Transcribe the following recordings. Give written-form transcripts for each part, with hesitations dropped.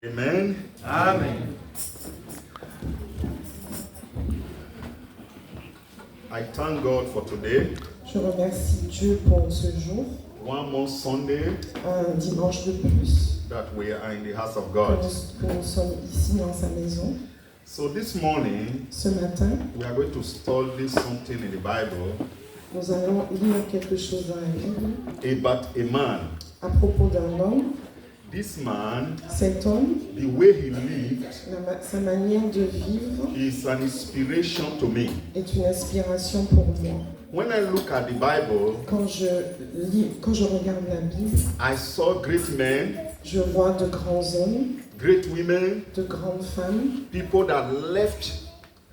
Amen. Amen. I thank God for today. Je remercie Dieu pour ce jour, One more Sunday un dimanche de plus, that we are in the house of que God. nous sommes ici dans sa maison. So this morning, Ce matin, we are going to study something in the Bible nous allons lire quelque chose dans la Bible about a man. à propos d'un homme. This man, Cet homme, the way he lived, sa manière de vivre is an inspiration to me. est une inspiration pour moi. When I look at the Bible, Quand je regarde la Bible, I saw great men, je vois de grands hommes, great women, de grandes femmes, people that left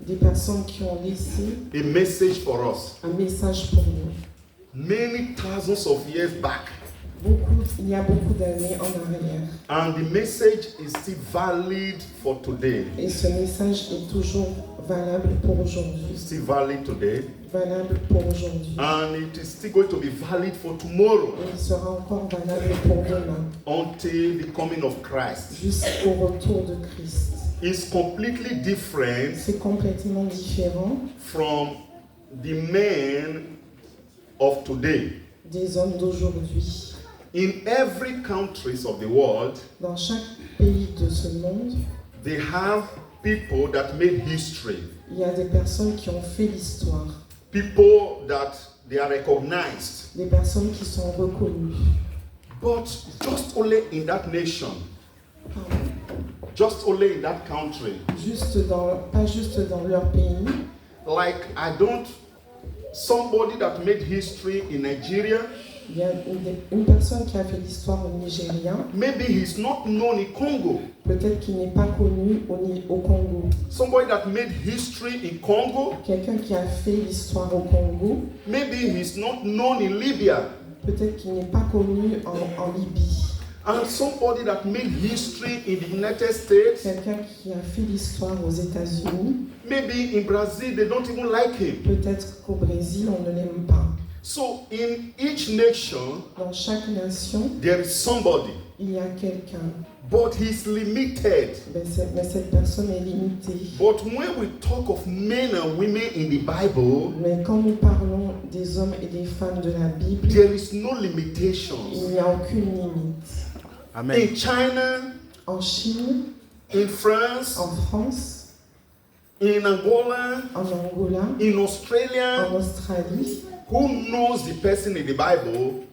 des personnes qui ont laissé a message for us un message pour nous. many thousands of years back. Il y a beaucoup d'années en arrière. And the message is still valid for today. Et ce message est toujours valable pour aujourd'hui. Still valid today. Valable pour aujourd'hui. And it is still going to be valid for tomorrow Et il sera encore valable pour demain, until the coming of Christ. jusqu'au retour de Christ. It's completely different C'est complètement différent from the men of today. des hommes d'aujourd'hui. In every countries of the world, Dans chaque pays de ce monde, they have people that made history. il y a des personnes qui ont fait l'histoire, People that they are recognized. des personnes qui sont reconnues. But just only in that nation, Pardon. just only in that country. Pas juste dans leur pays. Like somebody that made history in Nigeria, Il y a une personne qui a fait l'histoire au Nigeria. maybe he's not known in Congo. Peut-être qu'il n'est pas connu au Congo. Somebody that made history in Congo, Quelqu'un qui a fait l'histoire au Congo. maybe he's not known in Libya. Peut-être qu'il n'est pas connu en Libye. And somebody that made history in the United States, Quelqu'un qui a fait l'histoire aux États-Unis. maybe in Brazil they don't even like him. Peut-être qu'au Brésil, on ne l'aime pas. So in each nation, Dans chaque nation, there is somebody, il y a quelqu'un. but he's limited. Mais cette personne est limitée. But when we talk of men and women in the Bible, Mais quand nous parlons des hommes et des femmes de la Bible, there is no il limitations. n'y a aucune limite. Amen. In China, En Chine, in France, en France, in Angola, en Angola, in Australia, en Australie, who knows the person in the Bible?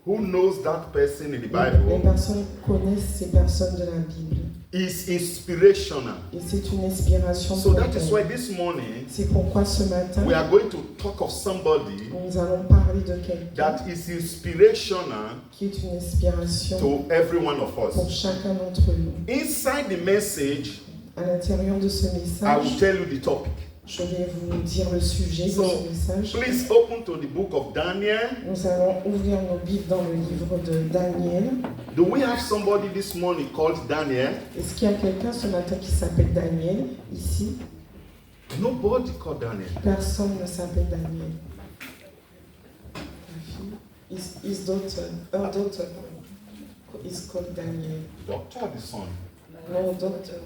Who knows that person in the les Bible personnes connaissent ces personnes de la Bible. is inspirational. Et c'est une inspiration So pour that is why elles. this morning C'est pourquoi ce matin, we are going to talk of somebody nous allons parler de quelqu'un that is inspirational qui est une inspiration to every one of pour us. chacun d'entre nous. Inside the message, À l'intérieur de ce I will message, tell you the topic. je vais vous dire le sujet de So, ce message. please open to the book of Daniel. Nous allons ouvrir nos Bibles dans le livre de Daniel. Do we have somebody this morning called Daniel? Est-ce qu'il y a quelqu'un ce matin qui s'appelle Daniel ici? Nobody called Daniel. Personne ne s'appelle Daniel. His daughter, her daughter is called Daniel. Doctor, the son. No, daughter.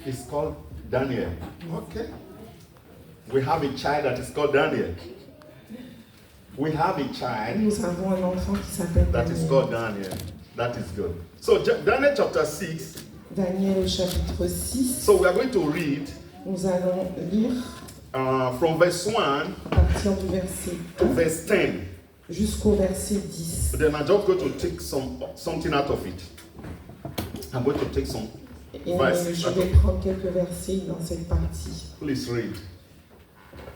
It's called Daniel. Okay. We have a child that is called Daniel. We have a child Nous avons un enfant qui s'appelle that is called Daniel. Daniel. That is good. So Daniel chapter 6. Daniel au chapitre 6. So we are going to read Nous allons lire from verse 1 à partir du verset to verse 10. jusqu'au verset 10. Then I'm just going to take something out of it. I'm going to take some Et verses je out vais of it. prendre quelques versets dans cette partie. Please read.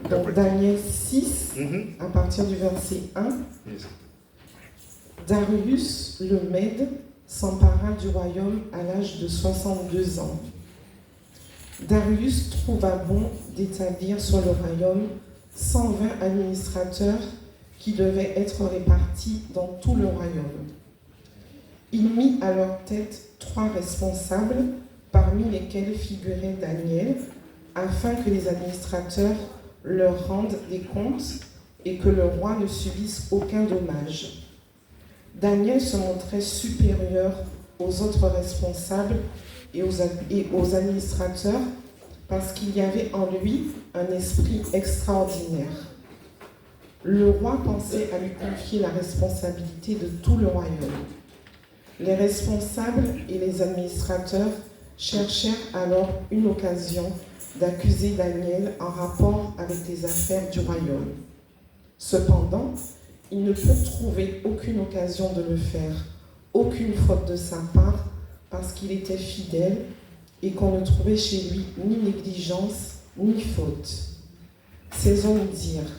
Donc Daniel 6, Mhm. à partir du verset 1. Yes. Darius le Mède s'empara du royaume à l'âge de 62 ans. Darius trouva bon d'établir sur le royaume 120 administrateurs qui devaient être répartis dans tout le royaume. Il mit à leur tête 3 responsables, parmi lesquels figurait Daniel, afin que les administrateurs leur rendent des comptes et que le roi ne subisse aucun dommage. Daniel se montrait supérieur aux autres responsables et aux administrateurs parce qu'il y avait en lui un esprit extraordinaire. Le roi pensait à lui confier la responsabilité de tout le royaume. Les responsables et les administrateurs cherchèrent alors une occasion d'accuser Daniel en rapport avec les affaires du royaume. Cependant, ils ne purent trouver aucune occasion de le faire, aucune faute de sa part, parce qu'il était fidèle et qu'on ne trouvait chez lui ni négligence ni faute. Ces hommes dirent: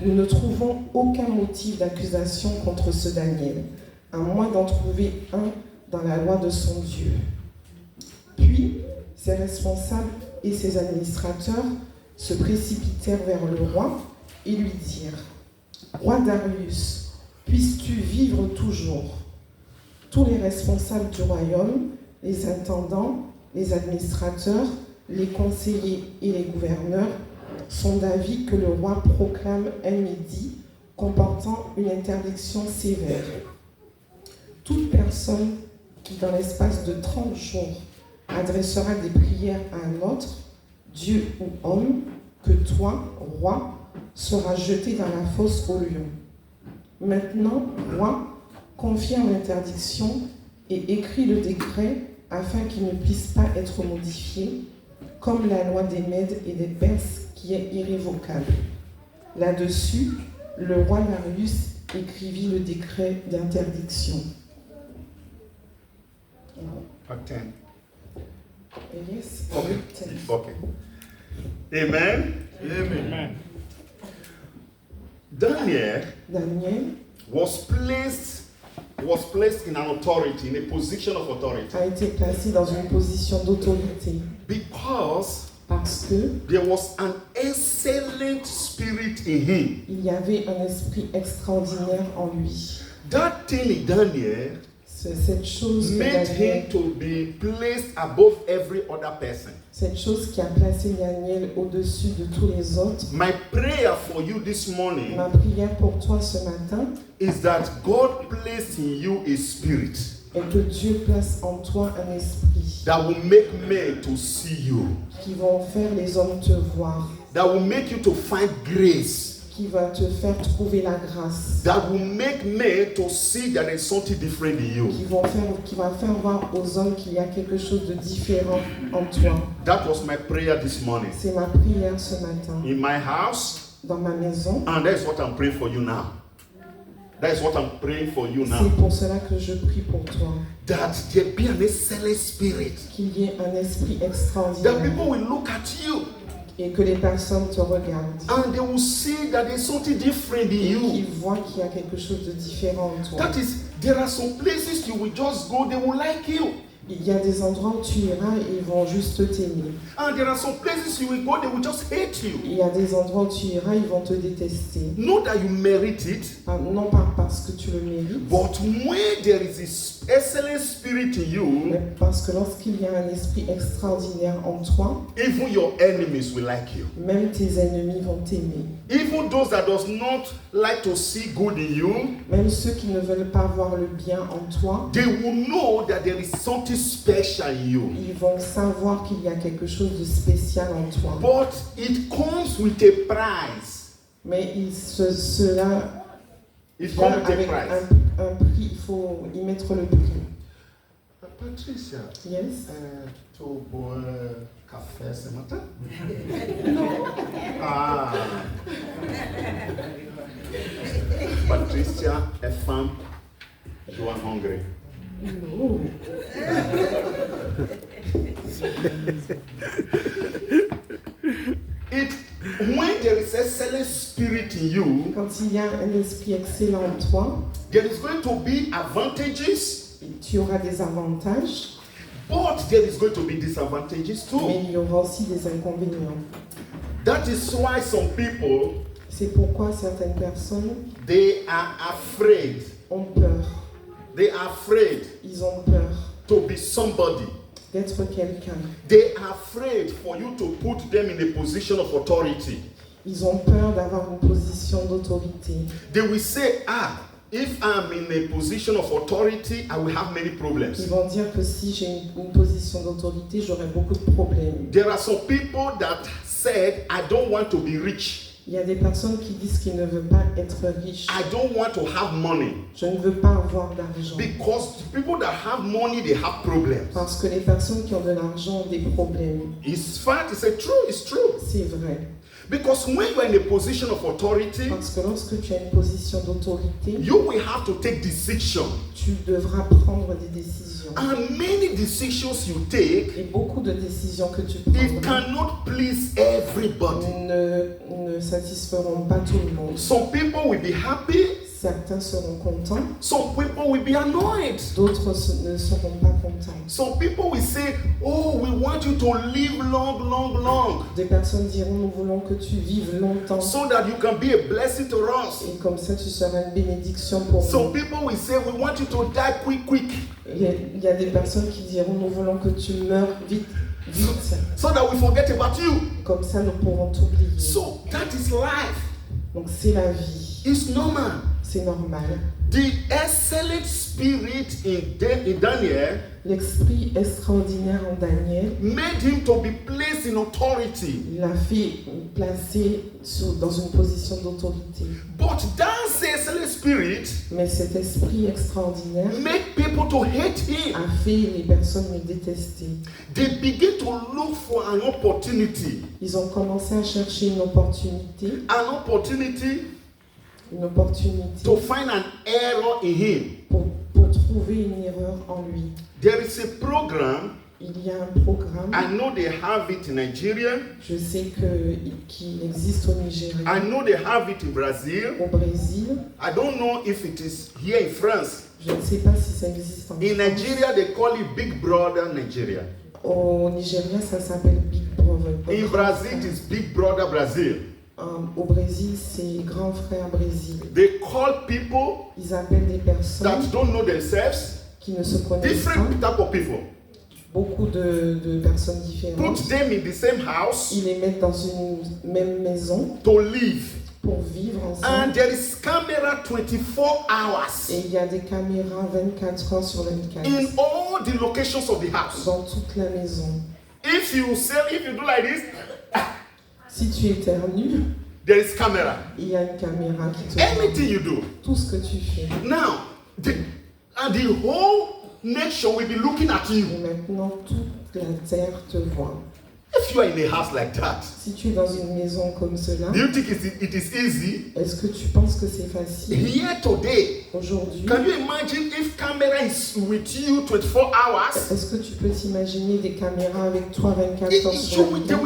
nous ne trouvons aucun motif d'accusation contre ce Daniel, à moins d'en trouver un dans la loi de son Dieu. Puis, ses responsables et ses administrateurs se précipitèrent vers le roi et lui dirent: Roi Darius, puisses-tu vivre toujours? Tous les responsables du royaume, les intendants, les administrateurs, les conseillers et les gouverneurs sont d'avis que le roi proclame un édit comportant une interdiction sévère. Toute personne qui, dans l'espace de 30 jours, adressera des prières à un autre, Dieu ou homme, que toi, roi, sera jeté dans la fosse aux lions. Maintenant, roi, confirme l'interdiction et écrit le décret afin qu'il ne puisse pas être modifié, comme la loi des Mèdes et des Perses qui est irrévocable. Là-dessus, le roi Darius écrivit le décret d'interdiction. Attends. Yes, Okay. Amen. Amen. Daniel Daniel was placed in an authority, in a position of authority, a été placé dans une position d'autorité because parce que there was an excellent spirit in him. il y avait un esprit extraordinaire en lui. That thing in Daniel Cette chose que made Daniel, him to be placed above every other person. cette chose qui a placé Daniel au-dessus de tous les autres. My prayer for you this morning Ma prière pour toi ce matin is that God placed in you a spirit est que Dieu place en toi un esprit that will make men to see you, qui va faire les hommes te voir, that will make you to find grace, qui va te faire trouver la grâce, that will make men to see that there's something different in you. qui va faire voir aux hommes qu'il y a quelque chose de différent en toi. That was my prayer this morning. C'est ma prière ce matin. In my house, Dans ma maison, and that's what I'm praying for you now. That is what I'm praying for you now. c'est pour cela que je prie pour toi. That there be an excellent spirit. Qu'il y ait un esprit That extraordinaire people will look at you et que les personnes te regardent and they will see that there's something different in et you. qu'ils voient qu'il y a quelque chose de différent en toi. That is, there are some places you will just go, they will like you. Il y a des endroits où tu iras et ils vont juste t'aimer. And there are some places you will go, they will just hate you. Il y a des endroits où tu iras, ils vont te détester. Not that you merit it, Non pas parce que tu le mérites, but when there is this excellent spirit in you, mais parce que lorsqu'il y a un esprit extraordinaire en toi, even your enemies will like you. même tes ennemis vont t'aimer. Even those that does not like to see good in you, Même ceux qui ne veulent pas voir le bien en toi, they will know that there is something special in you. ils vont savoir qu'il y a quelque chose de spécial en toi. But it comes with a price. Mais cela It vient comes with a avec price. un prix, il faut y mettre le prix. Patricia, Yes? tu bois café ce matin? Ah. Patricia est femme, you are hungry. No. When there is excellent spirit in you, Quand il y a un esprit excellent en toi, there is going to be advantages, tu auras des avantages, but there is going to be disadvantages mais too. il y aura aussi des inconvénients. That is why some people, C'est pourquoi certaines personnes they are afraid. ont peur. They are afraid Ils ont peur to be somebody. d'être quelqu'un. They are afraid for you to put them in a position of authority. Ils ont peur d'avoir une position d'autorité. They will say, if I'm in a position of authority, I will have many problems. Ils vont dire que si j'ai une position d'autorité, j'aurai beaucoup de problèmes. There are some people that said, I don't want to be rich. Il y a des personnes qui disent qu'ils ne veulent pas être riches. I don't want to have money. Je ne veux pas avoir d'argent. Because the people that have money, they have problems. Parce que les personnes qui ont de l'argent ont des problèmes. It's fact, it's true, it's true. C'est vrai. Because when you're in a position of authority, Parce que lorsque tu as une position d'autorité, you will have to take decisions. tu devras prendre des décisions. And many decisions you take, Et beaucoup de décisions que tu it prendras cannot please everybody. ne satisferont pas tout le monde. Some people will be happy, Certains seront contents, some people will be annoyed. d'autres ne seront pas contents. Some people will say, oh, we want you to live long, long, long, Des personnes diront, nous voulons que tu vives longtemps. so that you can be a blessing to us. Et comme ça, tu seras une bénédiction pour Some nous. people will say, we want you to die quick, quick, Il y a des personnes qui diront, nous voulons que tu meurs vite, vite. so that we forget about you. Comme ça, nous pourrons t'oublier. So that is life. Donc c'est la vie. It's normal. C'est normal. The excellent spirit in Daniel L'esprit extraordinaire en Daniel made him to be placed in authority. l'a fait placer dans une position d'autorité. But that excellent spirit Mais cet esprit extraordinaire made people to hate him. a fait les personnes le détester. They begin to look for an opportunity. Ils ont commencé à chercher une opportunité To find an error in him. pour trouver une erreur en lui. There is a program, Il y a un programme, I know they have it in Nigeria, je sais qu'il existe au Nigeria, I know they have it in Brazil, au Brésil, I don't know if it is here in France. je ne sais pas si ça existe en In France. Nigeria, they call it Big Brother Nigeria. Au Nigeria, ça s'appelle Big Brother. In Brazil, it is Big Brother Brazil. Au Brésil, c'est Grand Frère Brésil. They call people Ils appellent des personnes that don't know themselves, qui ne se connaissent different pas, type of people. beaucoup de personnes différentes. Put them in the same house Ils les mettent dans une même maison to live. pour vivre And ensemble. there is camera 24 hours Et il y a des caméras 24 heures sur 24 in all the locations of the house. dans toute la maison. If you do like this, Si tu éternues, there is camera. il y a une caméra qui te voit. Anything you do. Tout ce que tu fais. Now, the whole nation will be looking at you. Et maintenant, toute la terre te voit. If you are in a house like that, Si tu es dans une maison comme cela, do you think it is easy? est-ce que tu penses que c'est facile Here today, aujourd'hui? can you imagine if camera is with you 24 hours? Est-ce que tu peux t'imaginer des caméras avec toi 24 heures sur 24?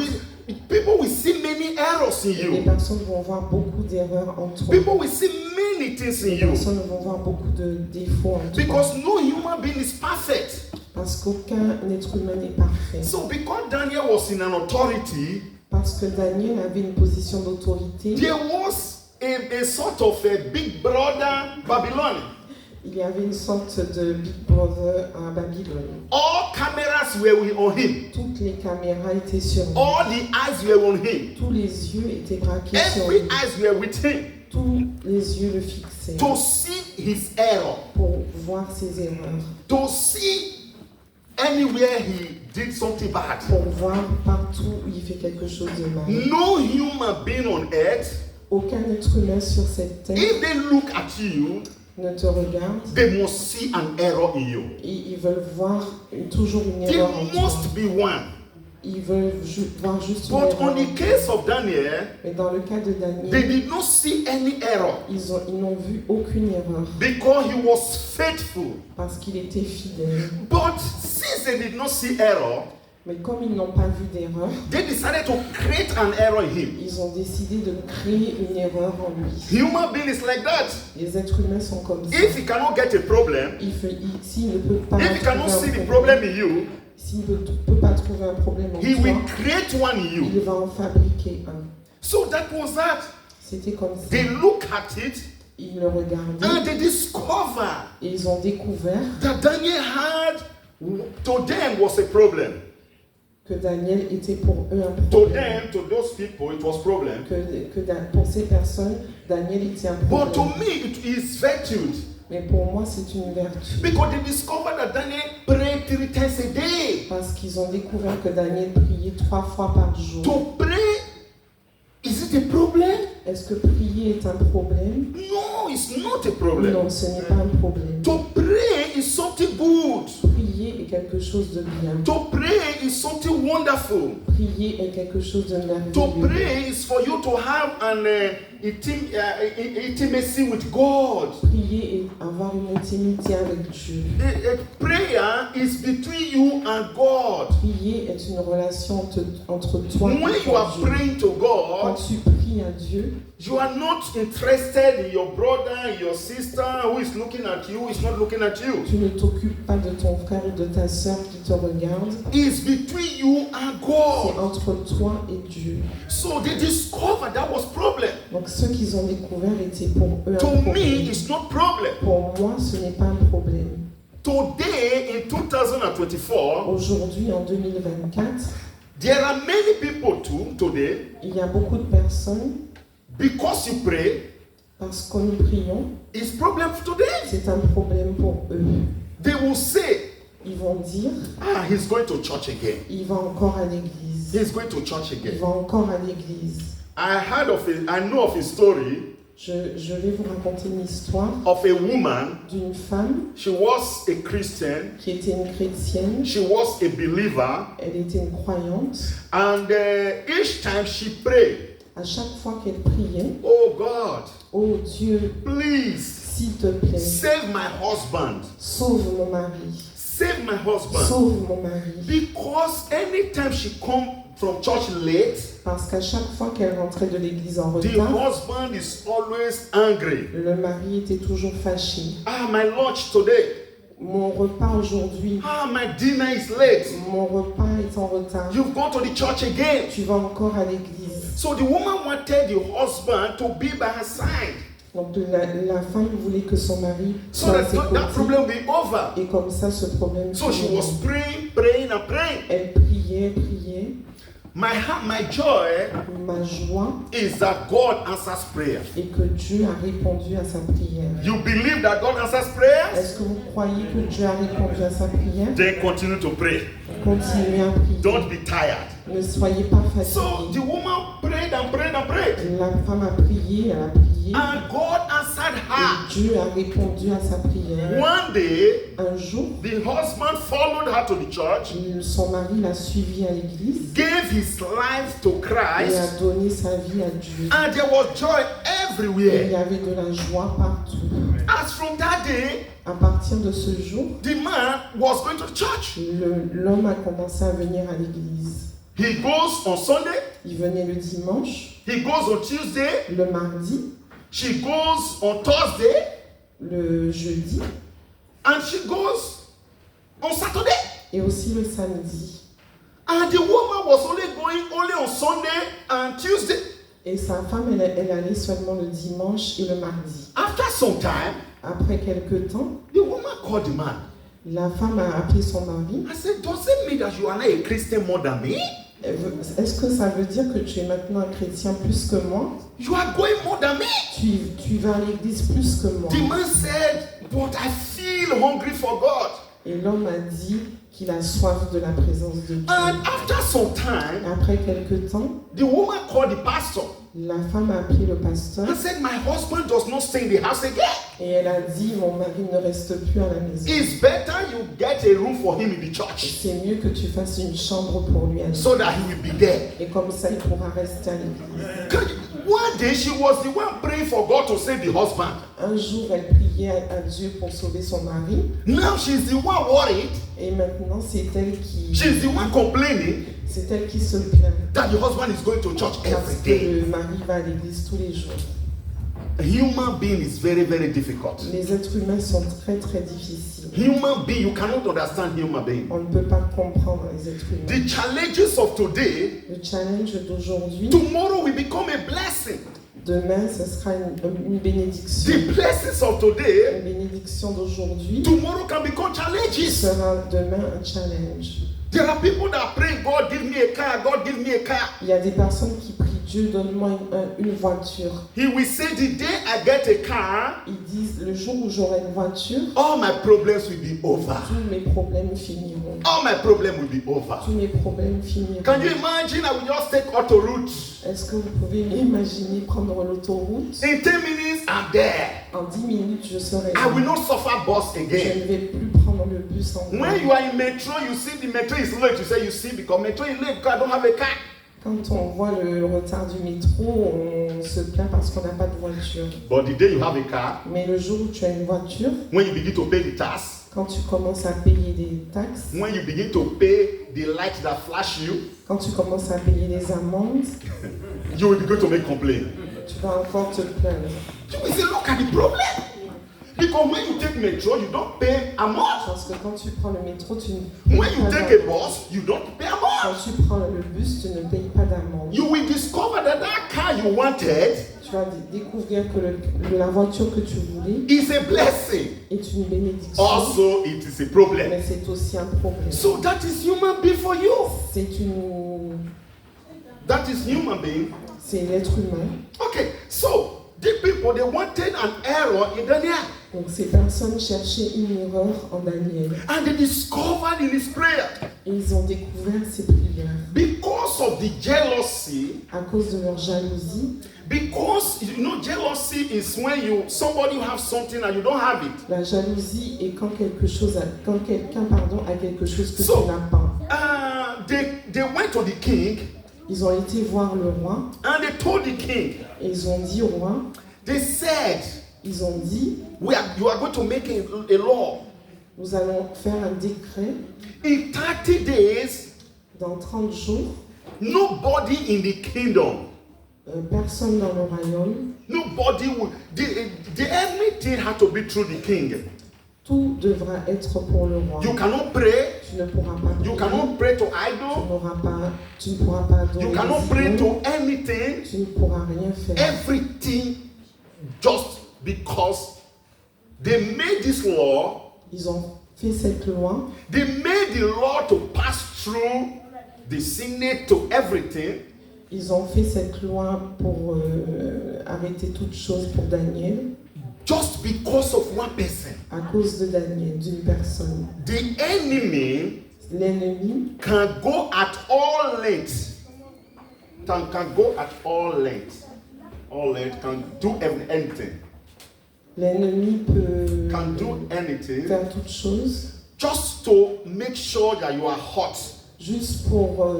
People will see many errors in Les you. personnes vont voir beaucoup d'erreurs en toi. People will see many things in Les you. personnes vont voir beaucoup de défauts en toi. Because no human being is perfect. Parce qu'aucun être humain n'est parfait. So because Daniel was in an authority, Parce que Daniel avait une position d'autorité, there was a sort of a big brother Babylon. il y avait une sorte de Big Brother à Babylone. All cameras were on him. Toutes les caméras étaient sur lui. All the eyes were on him. Tous les yeux étaient braqués sur Every lui. eyes were with him Tous les yeux le fixaient to see his error, pour voir ses erreurs, to see anywhere he did something bad. pour voir partout où il fait quelque chose de mal. No human being on earth, Aucun être humain sur cette terre if they look at you, ne te regarde they must see an error in you. et ils veulent voir toujours une There erreur en toi. must be one. Ils veulent voir juste une But erreur. on the case of Daniel, Mais dans le cas de they Daniel, did not see any error ils n'ont vu aucune erreur because he was faithful. parce qu'il était fidèle. But since they did not see error, Mais comme ils n'ont pas vu d'erreur, they decided to create an error in him. ils ont décidé de créer une erreur en lui. Human being is like that. Les êtres humains sont comme ça. If he cannot get a problem, S'il ne peut pas if he cannot see trouver the un problem in you, s'il ne peut pas trouver un problème en he toi, will create one in you. il va en fabriquer un. So that was that. C'était comme ça. They look at it Ils le regardaient and they discover et ils ont découvert that Daniel had, to them, was a problem. que Daniel était pour eux un To problème. them, to those people, it was problem. Pour ces personnes, Daniel était un But to problème. me, it is virtue. Mais pour moi, c'est une vertu. Because they discovered that Daniel prayed 3 times a day. Parce qu'ils ont découvert que Daniel priait 3 fois par jour. To pray, is it a problem? Est-ce que prier est un problème? No, it's not a problem. Non, ce n'est pas un problème. To pray is something good. Prier est quelque chose de bien. To pray is something wonderful. Prier est quelque chose de To merveilleux. pray is for you to have an intimacy with God. Prier et avoir une intimité avec Dieu. Prayer is between you and God. Prier est une relation entre toi When et you are Dieu. praying to Quand God, tu pries à Dieu, you are not interested in your brother, your sister who is looking at you, is not looking at you. tu ne t'occupes pas de ton frère ou de ta sœur qui te regarde. It's between you and C'est God. entre toi et Dieu. So they discovered that was problem. Donc ce qu'ils ont découvert était pour eux To un me, problème. it's not problem. Pour moi, ce n'est pas un problème. Today, in 2024, Aujourd'hui, en 2024, there are many people too, today, il y a beaucoup de personnes, because you pray, parce que nous prions, it's problem today. c'est un problème pour eux. They will say, Ils vont dire, he's going to church again. il va encore à l'église. He's going to church Il again. va encore à l'église. I know of a story Je vais vous raconter une histoire of a woman. d'une femme She was a Christian. qui était une chrétienne. She was a believer. Elle était une croyante. And each time she prayed, À chaque fois qu'elle priait, oh God, oh Dieu, please s'il te plaît, save my husband. sauve mon mari. Save my husband. Sauve mon mari. Because anytime she come from church late, Parce qu'à chaque fois qu'elle rentrait de l'église en the retard, husband is always angry. le mari était toujours fâché. My lunch today. Mon repas aujourd'hui, My dinner is late. mon repas est en retard. You've gone to the church again. Tu vas encore à l'église. So the woman wanted the husband to be by her side. Donc la femme voulait que son mari So soit à that ses that côtés. problem will be over. Et comme ça, ce problème So she finirait. was praying and praying. Elle priait, priait. My joy Ma joie is that God answers prayer. est que Dieu a répondu à sa prière. You believe that God answers prayers? Est-ce que vous croyez que Dieu a répondu à sa prière? Then continue to pray. Continuez à prier. Don't be tired. Ne soyez pas So the fatigués. woman prayed and prayed and prayed. La femme a prié, elle a prié. And God answered her. Et Dieu a répondu à sa prière. One day, Un jour, the husband followed her to the church, son mari l'a suivi à l'église gave his life to et a Christ, donné sa vie à Dieu. and there was joy Et il everywhere. y avait de la joie partout. As from that day, À partir de ce jour, the man was going to the church. l'homme a commencé à venir à l'église. He goes on Sunday, Il venait le dimanche, he goes on Tuesday, le mardi, she goes on Thursday, le jeudi and she goes on Saturday. et aussi le samedi. And the woman was only going only on Sunday and Tuesday. Et sa femme, elle allait seulement le dimanche et le mardi. After some time, Après quelque temps, the woman called the man. la femme a appelé son mari. I said, does it mean that you are not a Christian more than me? Est-ce que ça veut dire que tu es maintenant un chrétien plus que moi? You are going more than me. Tu vas à l'église plus que moi. The man said, but I feel hungry for God. Et l'homme a dit qu'il a soif de la présence de Dieu. And after some time, Après quelque temps, the woman called the pastor la femme a appelé le pasteur and said, my husband does not stay in the house again. et elle a dit, mon mari ne reste plus à la maison. It's better you get a room for him in the church C'est mieux que tu fasses une chambre pour lui à l'église. so that he will be there. Et comme ça, il pourra rester à l'église. One day she was the one praying for God to save the husband. Un jour, elle priait à Dieu pour sauver son mari. Now she's the one worried. Et maintenant, c'est elle qui se plaint. That the husband is going to church Parce every que day. le mari va à l'église tous les jours. A human being is very, very difficult. Les êtres humains sont très très difficiles. Human being, you cannot understand human being. On ne peut pas comprendre les êtres humains. The challenges of today, Le challenge d'aujourd'hui, tomorrow will become a blessing. demain, ce sera une bénédiction. The blessings of today, Une bénédiction d'aujourd'hui tomorrow can become challenges. sera demain un challenge. There are people that pray, God give me a car, God give me a car. Il y a des personnes qui prient Dieu, donne-moi une voiture. He will say, the day I get a car, Ils disent le jour où j'aurai une voiture, all my problems will be over. tous mes problèmes finiront. All my problems will be over. Tous mes problèmes finiront. Can you imagine? I will just take autoroute. Est-ce que vous pouvez m'imaginer prendre l'autoroute? In 10 minutes, I'm there. En 10 minutes, je serai I will là. not suffer bus Je again. ne vais plus prendre le bus en When you are in metro, you see the metro is late. You say, you see, because metro is late because I don't have a car. Quand on voit le retard du métro, on se plaint parce qu'on n'a pas de voiture. But the day you have a car, Mais le jour où tu as une voiture, when you begin to pay the tax, quand tu commences à payer des taxes, when you begin to pay the lights that flash you, quand tu commences à payer les amendes, you will begin to make complaint. tu vas encore te plaindre. You will say, look at the problem. Because when you take metro, you don't pay a month. Parce que quand tu prends le métro, tu ne When payes you pas take a d'amende. bus, you don't pay a Quand month. tu prends le bus, tu ne payes pas d'amende. You will discover that that car you wanted Tu vas découvrir que la voiture que tu voulais is a blessing. est une bénédiction, Also, it is a problem. mais c'est aussi un problème. So that is human being for you. That is human being. C'est l'être humain. Okay, so the people, they wanted an error in Daniel. Donc ces personnes cherchaient une erreur en Daniel. And they discovered in his prayer. Et ils ont découvert ses prières. Because of the jealousy, À cause de leur jalousie, because you know jealousy is when somebody have something and you don't have it. la jalousie est quand quelqu'un a quelque chose que So, tu n'as pas. They went to the king Ils ont été voir le roi and they told the king, et ils ont dit au roi, they said, ils ont dit, you are going to make a law. nous allons faire un décret In 30 days, dans 30 jours, nobody in the kingdom, personne dans le royaume, nobody would, everything had to be through the king. tout devra être pour le roi. You cannot pray, Tu ne pourras pas you prier, cannot pray to tu idol, tu ne pourras pas adorer you cannot les pray idoles, to anything, tu ne pourras rien faire. everything just because they made this law, Ils ont fait cette loi, they made the law to pass through the Senate to everything. ils ont fait cette loi pour arrêter toute chose pour Daniel, Just because of one person. à cause de Daniel, d'une personne. The enemy L'ennemi can go at all lengths. Can go at all lengths. All lengths can do anything. L'ennemi peut Can do anything faire toute chose just to make sure that you are hot. juste pour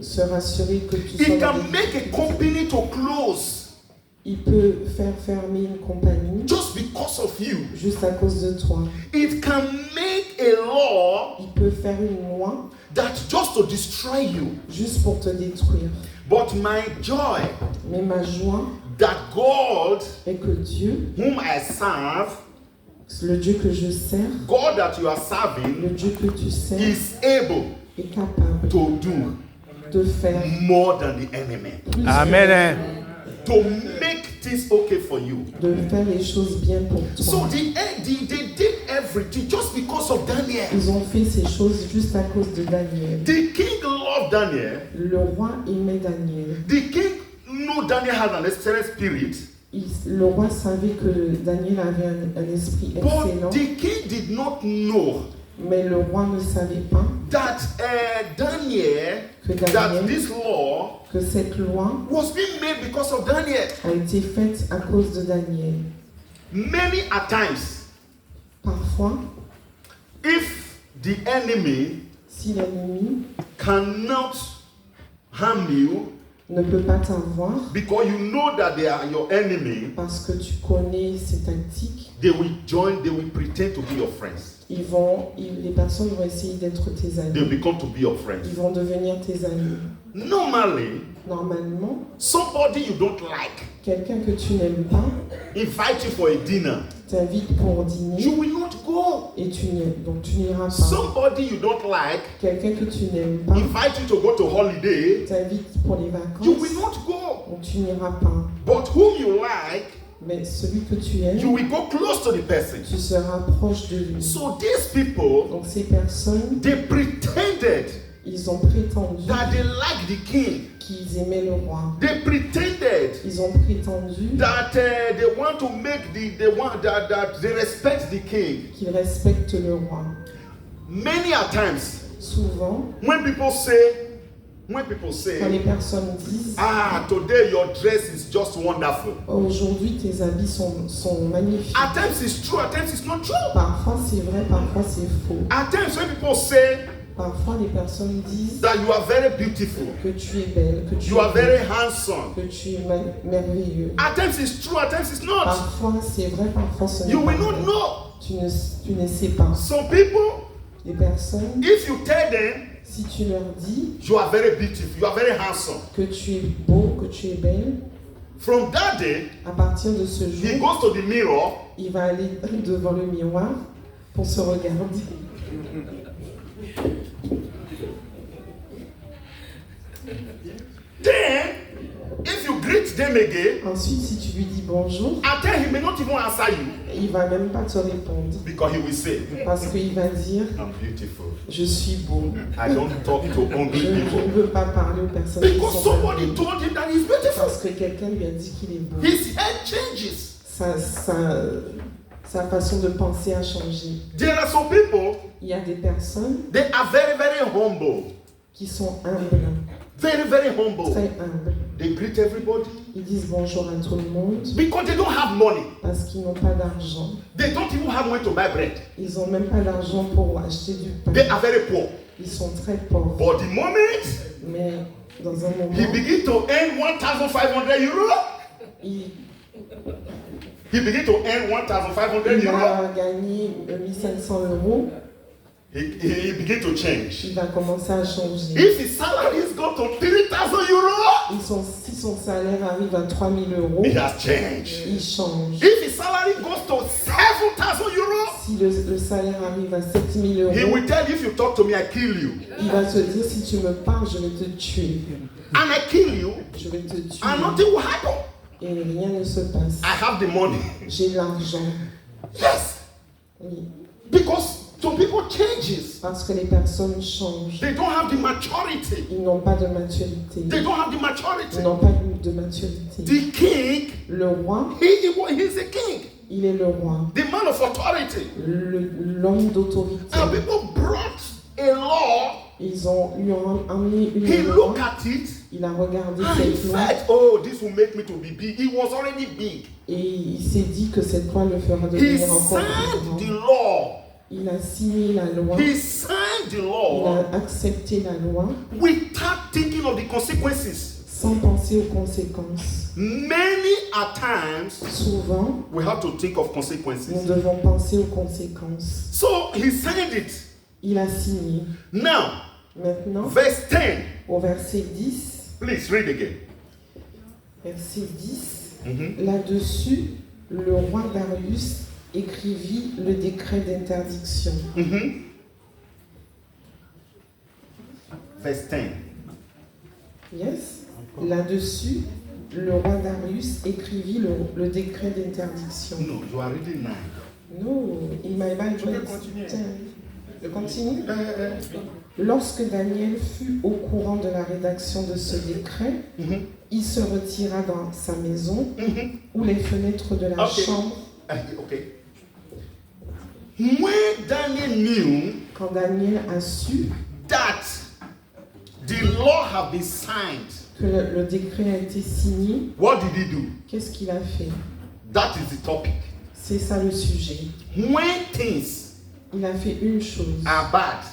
se rassurer que tu He sois can dans des make a difficultés. company to close Il peut faire fermer une compagnie just because of you. juste à cause de toi. It can make a law Il peut faire une loi that just to destroy you. juste pour te détruire. But my joy Mais ma joie that God, est que Dieu, whom I serve, le Dieu que je sers, God that you are serving, le Dieu que tu sers, is able est capable to do de faire more than the enemy. plus Amen. To make things okay for you. de faire les choses bien pour So toi. they did everything just because of Daniel. Ils ont fait ces choses juste à cause de Daniel. The king loved Daniel. Le roi aimait Daniel. The king knew Daniel had an excellent spirit. Le roi savait que Daniel avait un esprit excellent, But the king did not know mais le roi ne savait pas that Daniel, que that Daniel, this law que cette loi was being made because of Daniel. a été faite à cause de Daniel. Many a times, Parfois, if the enemy si l'ennemi cannot harm you ne peut pas t'avoir because you know that they are your enemy, parce que tu connais ses tactiques, they will pretend to be your friends. les personnes vont essayer d'être tes They amis. will become to be your friends. Ils vont devenir tes amis. Normally, Normalement, somebody you don't like quelqu'un que tu n'aimes pas invite you for a dinner. t'invite pour dîner You will not go. et donc tu n'iras pas. Somebody you don't like Quelqu'un que tu n'aimes pas invite you to go to holiday. t'invite pour les You vacances, will not go. donc tu n'iras pas. But whom you like Mais celui que tu aimes, you will go close to the person. tu seras proche de lui. So these people, Donc ces personnes, they pretended ils ont prétendu that they liked the king. qu'ils aimaient le roi. They pretended Ils ont prétendu that they want to make that they respect the king. qu'ils respectent le roi. Many a times, Souvent, when people say, quand les personnes disent today your dress is just wonderful. aujourd'hui tes habits sont magnifiques. At times it's true, at times it's not true. Parfois c'est vrai, parfois c'est faux. At times when people say Parfois les personnes disent that you are very beautiful, que tu es belle, que tu you are es very beau, handsome. que tu es merveilleux. At times it's true, at times it's not. Parfois c'est vrai, parfois ce n'est You pas will not vrai. know. Tu ne sais pas. Some people, Les personnes, if you tell them si tu leur dis you are very beautiful, you are very handsome, que tu es beau, que tu es belle, from that day, à partir de ce he jour, goes to the mirror. il va aller devant le miroir pour se regarder. Then, if you greet them again, Ensuite, si tu lui dis bonjour, at times he may not even answer you il va même pas te répondre because he will say, parce qu'il va dire I'm beautiful. je suis beau. I don't talk to Je ugly ne people. veux pas parler aux personnes qui Because sont somebody belles. told him that he's beautiful. Parce que quelqu'un lui a dit qu'il est beau. His head changes. Sa façon de penser a changé. There are some people, Il y a des personnes they are very, very humble. qui sont humbles, Very, very humble. très humbles. They greet everybody Ils disent bonjour à tout le monde because they don't have money. parce qu'ils n'ont pas d'argent. They don't even have money to buy bread. Ils n'ont même pas d'argent pour acheter du pain. They are very poor. Ils sont très pauvres. But the moment Mais dans un he moment, begins to earn 1,500 euros, il he begins to earn 1,500 euros, va gagner 1500 €. he begins to change. Il va commencer à changer. If his salaries go to 3,000 euros, Si son salaire arrive à 3000 €, it has changed. il change. If his salary goes to 7,000 euros, Si le salaire arrive à 7000 he €, will tell you, if you talk to me, I kill you. il va te dire si tu me parles, je vais te tuer. And I kill you, Je vais te tuer. and nothing will happen. Et rien ne se passe. I have the money. J'ai l'argent. Yes. Oui. Because some people changes. Parce que les personnes changent. They don't have the maturity. Ils n'ont pas de maturité. They don't have the Ils maturity. n'ont pas de maturité. The king, Le roi, he's a king. il est le roi. The man of authority. L'homme d'autorité. And people brought a law. Ils lui ont amené He une loi. looked at it Il a regardé and he cette loi said, oh, this will make me to be big. He was already big. et il s'est dit que cette loi le fera He devenir encore plus signed the grand. law. Il a signé la loi. He signed the Il law a accepté la loi without thinking of the consequences. sans penser aux conséquences. Many a times Souvent, we have to think of nous consequences. devons penser aux conséquences. So he signed it. Il a signé. Now, Maintenant, verse 10. au verset 10, Please read again. verset 10, Mhm. là-dessus, le roi Darius écrivit le décret d'interdiction. Mhm. Verse 10. Yes. Là-dessus, le roi Darius écrivit le décret d'interdiction. No, you are reading 9. No, in my Bible, Je peux it's continuer. 10. Je continue. Lorsque Daniel fut au courant de la rédaction de ce décret, Mhm. il se retira dans sa maison Mhm. où les fenêtres de la Ok. chambre. Okay. When Daniel knew Quand Daniel a su that the law had been signed, que le décret a été signé, what did he do? qu'est-ce qu'il a fait? That is the topic. C'est ça le sujet. When things Il a fait une chose. are bad,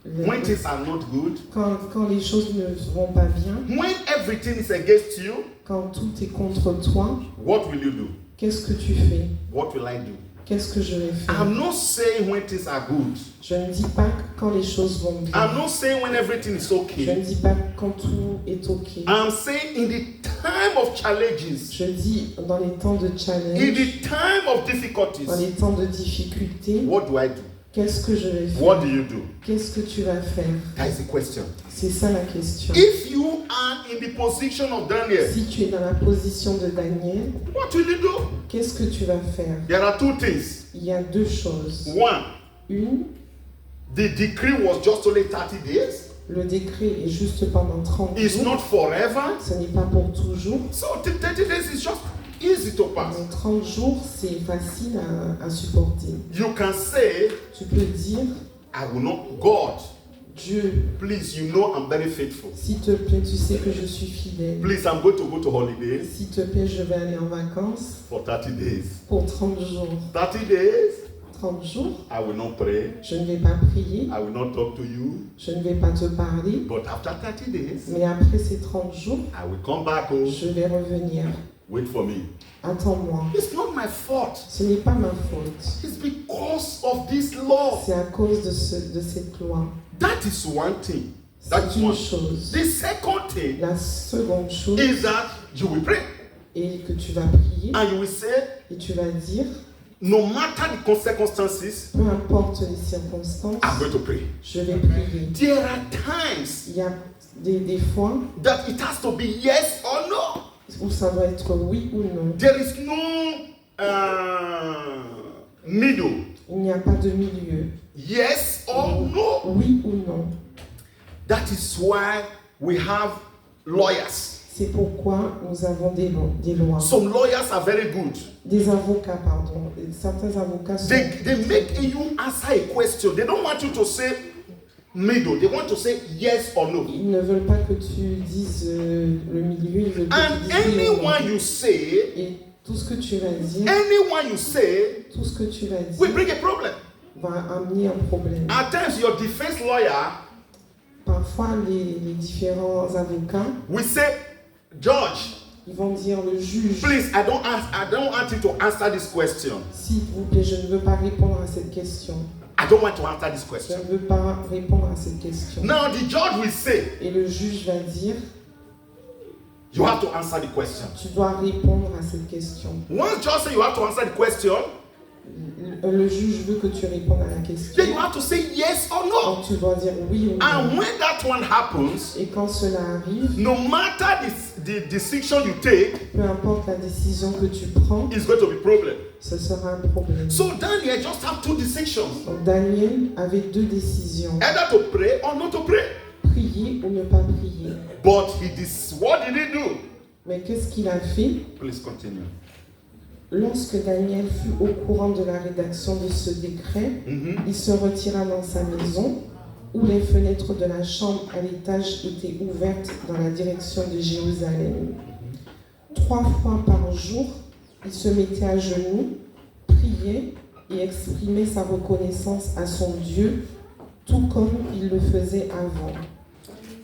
Le- when things are not good, Quand les choses ne vont pas bien, when everything is against you, quand tout est contre toi, what will you do? qu'est-ce que tu fais? What will I do? Qu'est-ce que je vais faire? I'm not saying when things are good. Je ne dis pas quand les choses vont bien. I'm not saying when everything is Je ne okay. dis pas quand tout est OK. I'm saying in the time of challenges, Je dis dans les temps de in challenge, the time of dans difficulties, les temps de difficulté, what do I do? Qu'est-ce que je vais faire? What do you do? Qu'est-ce que tu vas faire? That is the question. C'est ça la question. If you are in the position of Daniel, Si tu es dans la position de Daniel, what will you do? qu'est-ce que tu vas faire? There are two things. Il y a deux choses. One, Une, the decree was just only 30 days. le décret est juste pendant 30 It's jours. not forever. Ce n'est pas pour toujours. So 30 days is just easy to pass. Donc 30 jours, c'est facile à supporter. You can say, Tu peux dire, I will not, God, Dieu, please, you know I'm very faithful. s'il te plaît, tu sais que je suis fidèle. Please, I'm going to go to holidays S'il te plaît, je vais aller en vacances for 30 days. pour 30 jours. 30 days, 30 jours, I will not pray. je ne vais pas prier, I will not talk to you. je ne vais pas te parler. But after 30 days, Mais après ces 30 jours, I will come back home. je vais revenir. Wait for me. Attends-moi. It's not my fault. Ce n'est pas ma faute. It's because of this law. C'est à cause de cette loi. That is one thing. That C'est is une one. chose. The second thing La seconde chose is that you will pray est que tu vas prier and you will say, et tu vas dire, no matter the circumstances, peu importe les circonstances, I'm going to pray. je vais prier. There are times Il y a des fois that it has to be yes or no. où ça doit être oui ou non. There is no middle. Il n'y a pas de milieu. Yes or no. Oui ou non. That is why we have lawyers. C'est pourquoi nous avons des lois. Some lawyers are very good. Des avocats, pardon. Certains avocats sont... They make you answer a question. They don't want you to say middle. They want to say yes or no. Ils ne veulent pas que tu dises le milieu, ils veulent que And tu dises oui ou non. anyone you say, Et tout ce que tu vas dire, anyone you say tout ce que tu vas will dire bring a problem. va amener un problème. At times, your defense lawyer Parfois, les différents avocats, will say, Judge, ils vont dire le juge, please, I don't want you to answer this question. s'il vous plaît, je ne veux pas répondre à cette question. I don't want to answer this Je question. ne veux pas répondre à cette question. Now the judge will say, Et le juge va dire, you have to answer the question. tu dois répondre à cette question. Once judge say you have to answer the question, Le juge veut que tu répondes à la question. then you have to say yes or no. Donc tu dois dire oui ou And non. when that one happens, Et quand cela arrive, no matter the decision you take, peu importe la décision que tu prends, it's going to be a problem. ce sera un problème. So Daniel just have two decisions. Donc Daniel avait deux décisions. Either to pray or not to pray. Prier ou ne pas prier. But what did he do? Mais qu'est-ce qu'il a fait? Please continue. Lorsque Daniel fut au courant de la rédaction de ce décret, il se retira dans sa maison, où les fenêtres de la chambre à l'étage étaient ouvertes dans la direction de Jérusalem. 3 fois par jour, il se mettait à genoux, priait et exprimait sa reconnaissance à son Dieu, tout comme il le faisait avant.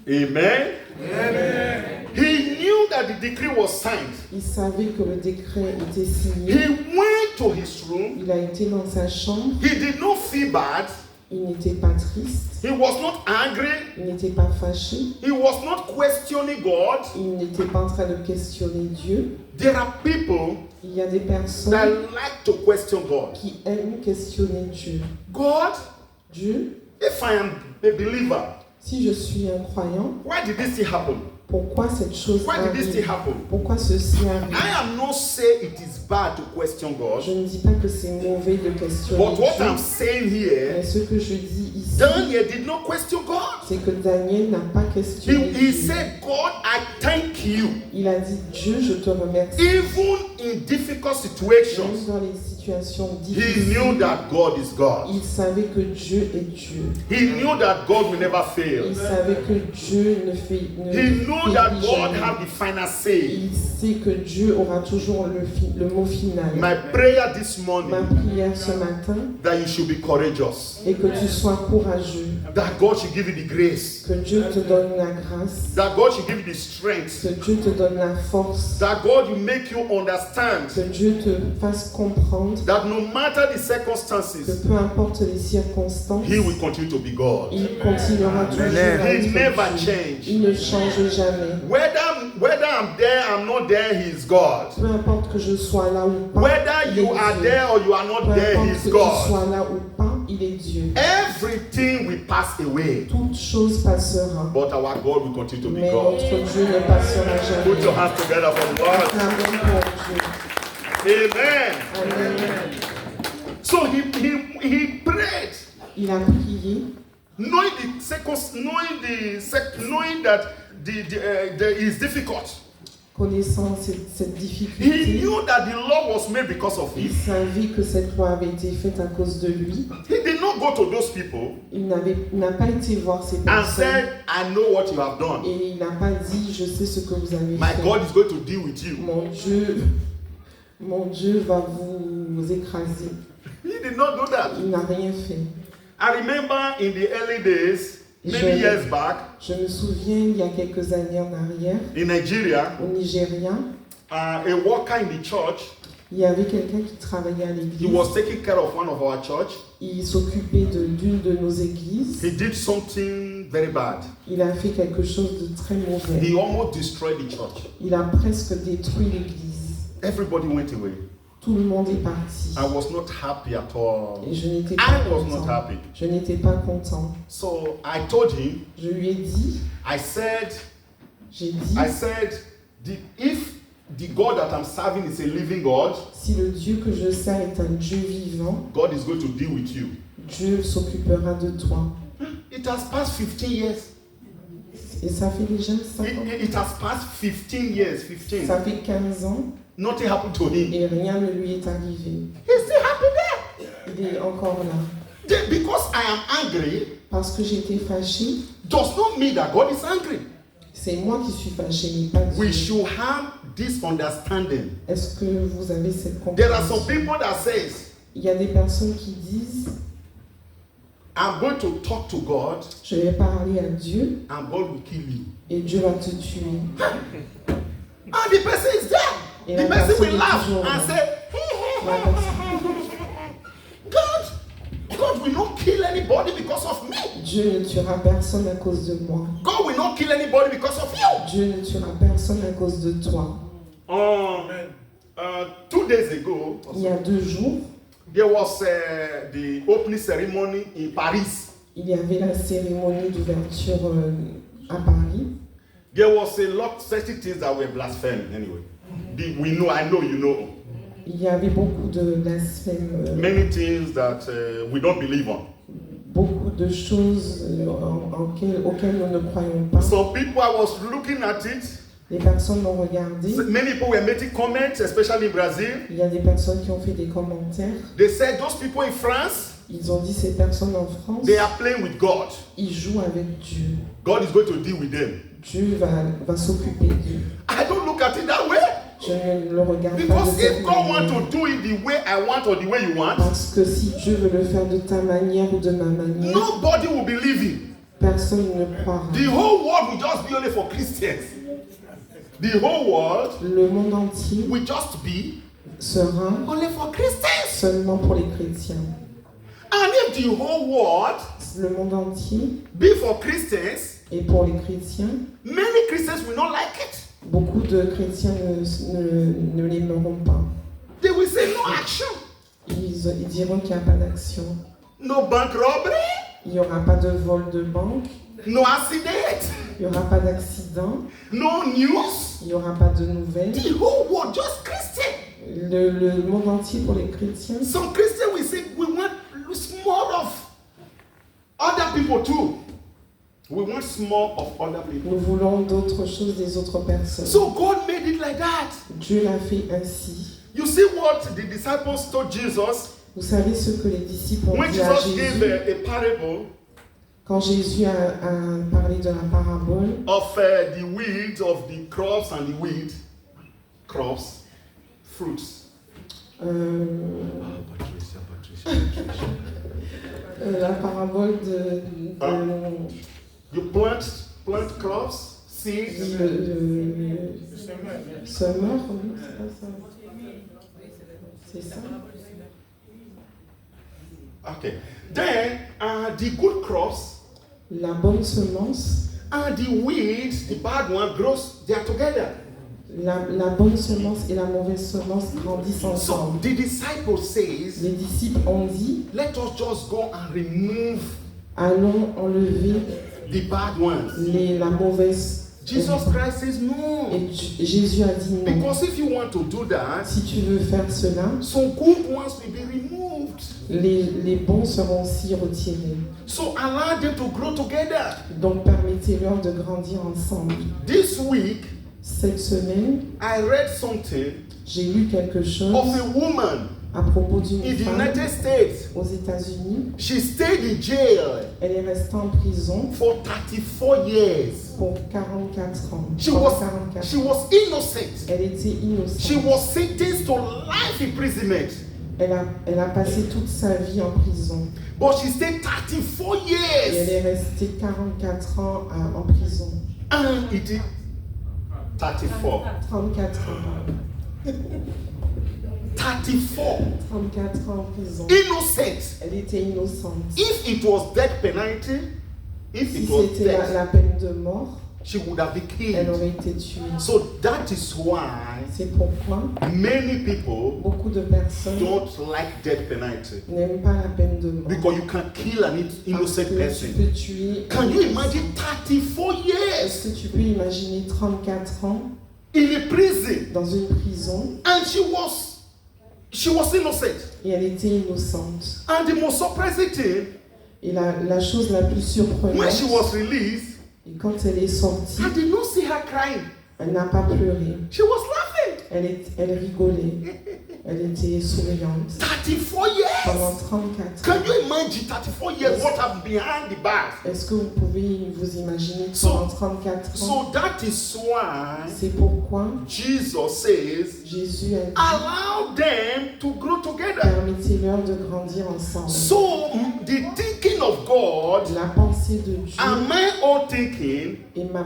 Amen. Amen. He knew that the decree was signed. Il savait que le décret était signé. He went to his room. Il a été dans sa chambre. He did not feel bad. Il n'était pas triste. He was not angry. Il n'était pas fâché. He was not questioning God. Il n'était pas en train de questionner Dieu. There are people Il y a des that personnes like to question God. qui aiment questionner Dieu. God, Dieu, if I am a believer, si je suis un croyant, why did this thing happen? pourquoi cette chose Why did this thing arrive? happen? Pourquoi ceci arrive? I am not saying it is bad to question God. Je ne dis pas que c'est mauvais de questionner But what Dieu. I'm saying here, Mais ce que je dis ici, Daniel did not question God. c'est que Daniel n'a pas questionné He Dieu. said, God, I thank you. Il a dit, Dieu, je te remercie. Even in difficult Même situations, dans les situations he difficiles, knew that God is God. il savait que Dieu est Dieu. He knew that God will never Il fail. savait que Dieu ne He knew that faillit God jamais. had the final say. Il sait que Dieu aura toujours le mot final. My prayer this Ma morning, prière ce matin that you should be courageous. est que tu sois courageux, That God should give you the grace. que Dieu te donne la grâce, That God should give you the strength. que Dieu te donne la force, That God will make you understand que Dieu te fasse comprendre that no matter the que circumstances, peu importe les circonstances, He will continue to be God. il continuera toujours à He être never Dieu. changed. Il ne change jamais. Whether I'm there, I'm not there, He is God. Peu importe que je sois là ou pas, Whether il est you are Dieu. there or you are not Peu there, He importe is que tu God. sois là ou pas, il il est Dieu. Everything will pass away, Toute chose passera. but our God will continue to be Mais God. notre Dieu ne passera Put your jamais. hands together for the Lord. Amen pour Dieu. Amen. Amen. So he prayed, Il a prié, knowing that the is difficult. connaissant cette He difficulté. knew that the law was made because of Il him. savait que cette loi avait été faite à cause de lui. He did not go to those people Il n'a pas été voir ces and personnes. said, I know what you have done. Et il n'a pas dit, je sais ce que vous avez My fait. God is going to deal with you. Mon Dieu va vous écraser. He did not do that. Il n'a rien fait. I remember in the early days, many Je- years back, Je me souviens, il y a quelques années en arrière, in Nigeria, au Nigeria, a worker in the church, il y avait quelqu'un qui travaillait à he l'église. was taking care of one of our church. Il s'occupait d'une de nos églises. He did something very bad. Il a fait quelque chose de très mauvais. He almost destroyed the church. Il a presque détruit l'église. Everybody went away. Tout le monde est parti. I was not happy at all. Et je n'étais pas I was not content. happy. Je n'étais pas content. So I told him, Je lui ai dit, I said, if the God that I'm serving is a living God, si le Dieu que je sers est un Dieu vivant, God is going to deal with you. Dieu s'occupera de toi. It has passed 15 years. Et ça fait déjà 5 ans. It has passed 15 years. 15. Ça fait 15 ans Nothing happened to him. et rien ne lui est arrivé. He's still happy there. Il est encore là. Because I am angry Parce que j'étais fâché, does not mean that God is angry. c'est moi qui suis fâché, mais pas We Dieu. should have this understanding. Est-ce que vous avez cette There are some compréhension? people that says, Il y a des personnes qui disent, I'm going to talk to God je vais parler à Dieu and God will kill you. et Dieu va te tuer. And the person is there. Et The la person personne will est laugh toujours and là. say, La personne- God will not kill anybody because of me. Dieu ne tuera personne à cause de moi. God will not kill anybody because of you. Dieu ne tuera personne à cause de toi. 2 days ago, Il y a 2 jours, there was the opening ceremony in Paris. il y avait la cérémonie d'ouverture à Paris. There was a lot of certain things that were blasphemed anyway. I know you know. Il y avait beaucoup de blasphèmes, Many things that we don't believe on. beaucoup de choses auxquelles nous ne croyons pas. Some people, I was looking at it. Les personnes l'ont regardé. Many people were making comments, especially in Brazil. Il y a des personnes qui ont fait des commentaires. They said those people in France, Ils ont dit ces personnes en France, they are playing with God. ils jouent avec Dieu. God is going to deal with them. Dieu va s'occuper d'eux. I don't look at it that way. Je ne le regarde pas de Because cette if God wants manière. to do it the way I want or the way you want, Parce que si Dieu veut le faire de ta manière ou de ma manière, nobody will believe him. personne ne croira. The whole world will just be only for Christians. The whole world Le monde entier will just be sera only for Christians. seulement pour les chrétiens. And if the whole world Le monde entier be for Christians, est pour les chrétiens. many Christians will not like it. Beaucoup de chrétiens ne l'aimeront pas. They will say no action, Ils diront qu'il n'y a pas d'action. no bank robbery, Il n'y aura pas de vol de banque. no accident, Il n'y aura pas d'accident. no news. Il n'y aura pas de nouvelles. The whole world just Christian. Le monde entier pour les chrétiens. Some Christians will say we want more of other people too. We want more of other people. Nous voulons d'autres choses des autres personnes. So God made it like that. Dieu l'a fait ainsi. You see what the disciples told Jesus Vous savez ce que les disciples ont when dit à Jesus gave Jésus a parable quand Jésus a parlé de la parabole of the weeds, of the crops and the weed, crops, fruits. La parabole de You plant crops, seeds. semeur, oui, c'est pas ça. C'est ça. Okay. Then the good crops La bonne semence, and the weeds, the bad one, grows. They are together. La bonne semence et la mauvaise semence grandissent So ensemble. the disciple says, Les disciples ont dit, let us just go and remove allons enlever the bad ones. la mauvaise. Jesus Christ says no. Et Jésus a dit non. Because if you want to do that, Si tu veux faire cela, some good ones will be removed. les bons seront aussi retirés. So allow them to grow together. Donc permettez-leur de grandir ensemble. This week, Cette semaine, I read something j'ai lu quelque chose of a woman à propos d'une in the femme United States. aux États-Unis. She stayed in jail Elle est restée en prison for 34 years. pour 44 ans. She Pendant was 44 she was innocent. Elle était innocente. She was sentenced to life imprisonment, Elle a passé toute sa vie en prison. but she stayed 34 Et elle years. est restée 44 ans en prison. And it is 34. 34 ans. 34. 34 ans en prison. Innocent. Elle était innocente. If it was death penalty, if Si it was c'était death, la peine de mort, she would have been elle killed. aurait été tuée. So that is why C'est pourquoi many people beaucoup de personnes don't like death penalty. n'aiment pas la peine de mort. Because you can kill an Parce innocent que tu person. peux tuer. Can you imagine 34 years Est-ce que tu peux imaginer 34 ans in a prison dans une prison and she was innocent? et elle était innocente? And the most surprising thing, Et la chose la plus surprenante, when she was released, et quand elle est sortie, I did not see her crying. elle n'a pas pleuré. She was laughing. Elle rigolait. Elle était souriante. 34 years. Pendant 34 Can ans. you imagine 34 years what happened behind the bars? Est-ce que vous pouvez vous imaginer So- pendant 34 ans? So that is why C'est pourquoi Jesus says, Jésus a dit, allow them to grow together. permettez-leur de grandir ensemble. So the thinking of God La pensée de Dieu and my own thinking et ma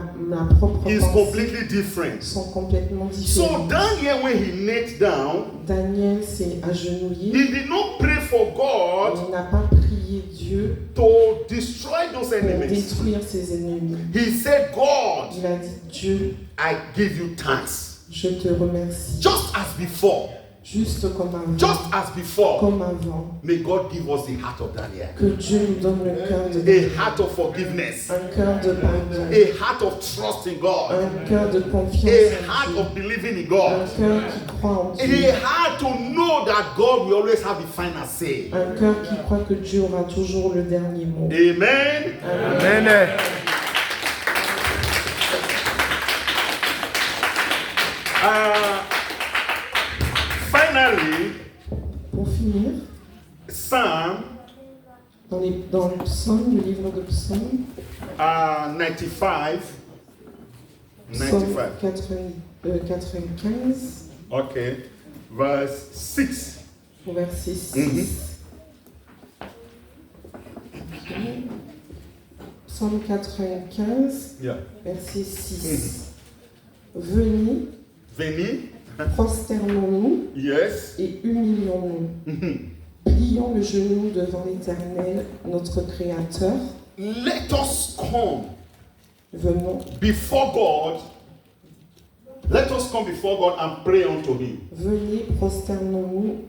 propre is pensée completely different. sont complètement So différentes. Daniel, when he knelt down, Daniel s'est agenouillé. he did not pray for God Il n'a pas prié Dieu to destroy those pour enemies. détruire ses ennemis. He said, God, Il a dit, Dieu, I give you thanks. je te remercie. Just as before, Juste comme avant. just as before, Comme avant. may God give us the heart of Daniel. Que Dieu nous donne le cœur de A heart of forgiveness, un cœur de pardon. a heart of trust in God, Un cœur de confiance a en heart Dieu. of believing in Un God, cœur qui croit en Dieu. a heart to know that God will always have the final say. Un cœur qui croit que Dieu aura toujours le dernier mot. Amen. Amen. Finally, Pour finir, Psalm dans le psaume, le livre de psaume, 95. psaume 95. 95, Okay. Verse 6. au verset 6. Psaume 95, Yeah. verset 6. Venez, Venez. prosternons-nous Yes. et humilions-nous. Plions le genou devant l'Éternel, notre Créateur. Let us come Venons, before God. Let us come before God and pray unto Him. venez, prosternons-nous.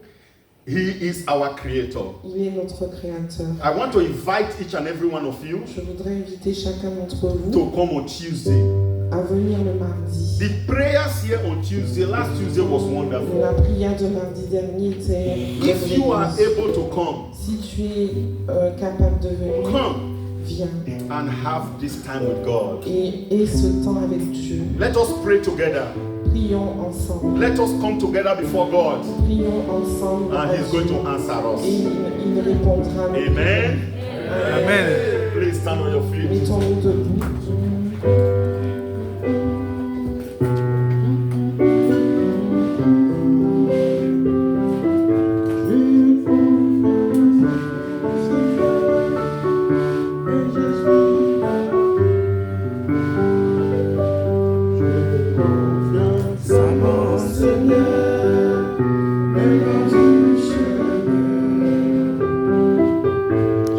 He is our Creator. Il est notre Créateur. I want to invite each and every one of you Je voudrais inviter chacun d'entre vous to come on Tuesday. à venir le mardi. The prayers here on Tuesday, last Tuesday was wonderful. La prière de mardi dernier était If you are merveilleuse. able to come, Si tu es capable de venir, come viens and have this time with God. et ce temps avec Dieu. Let us pray together. Prions ensemble. Let us come together before God, Prions ensemble and à He's going Dieu. to answer Et us. il répondra à nos Amen. prières. Amen. Please stand on your feet. Mettons-nous debout.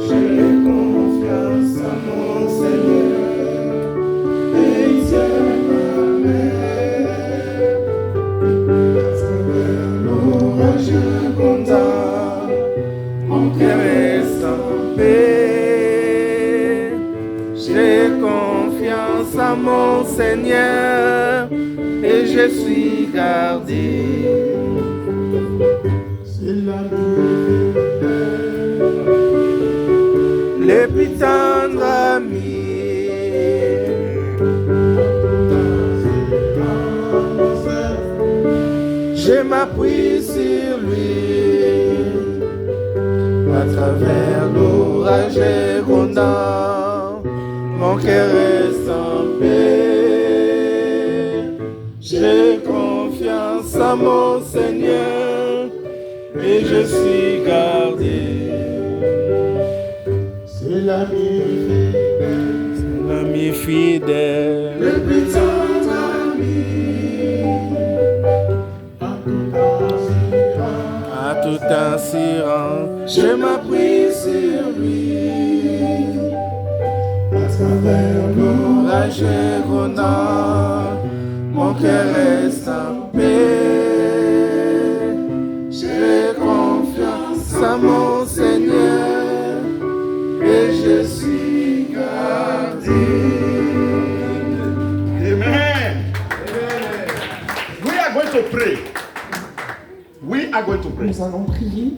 J'ai confiance à mon Seigneur. confiance à mon Seigneur et je suis gardé. C'est l'ami Les plus tendres amis. Je m'appuie sur lui à travers l'orage et grondant, mon cœur reste en paix. J'ai confiance à mon Seigneur et je suis gardé. C'est l'ami fidèle. C'est l'ami fidèle. Le plus tendre ami. À tout assurant, je m'appuie sur lui. À travers L'orage est grondant, mon cœur reste en paix. J'ai confiance à mon Seigneur et je suis gardé. Amen. We are going to pray. We are going to pray. Nous allons prier.